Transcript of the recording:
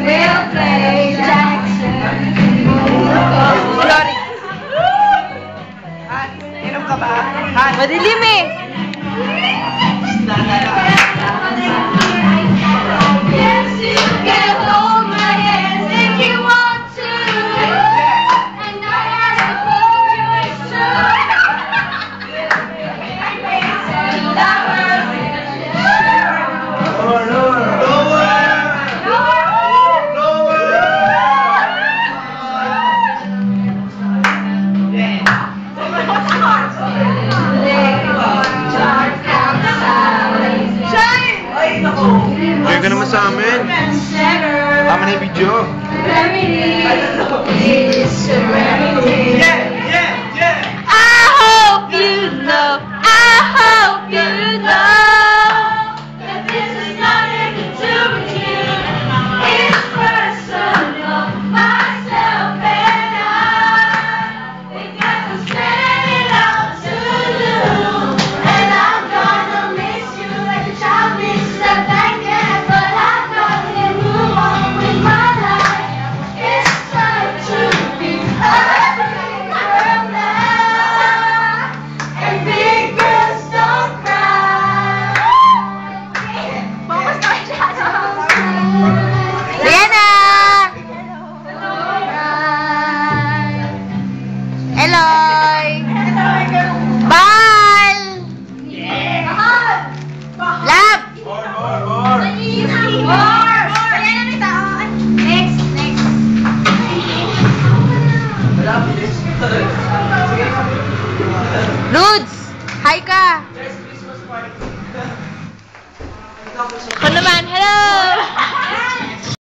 We'll play Jackson. Sorry. Han, inom ka ba? Han. Madilim eh. Yes, you can hold my hands if you want to. And I gotta hold yours too. Kaya ka naman sa amin. Tama na yung video.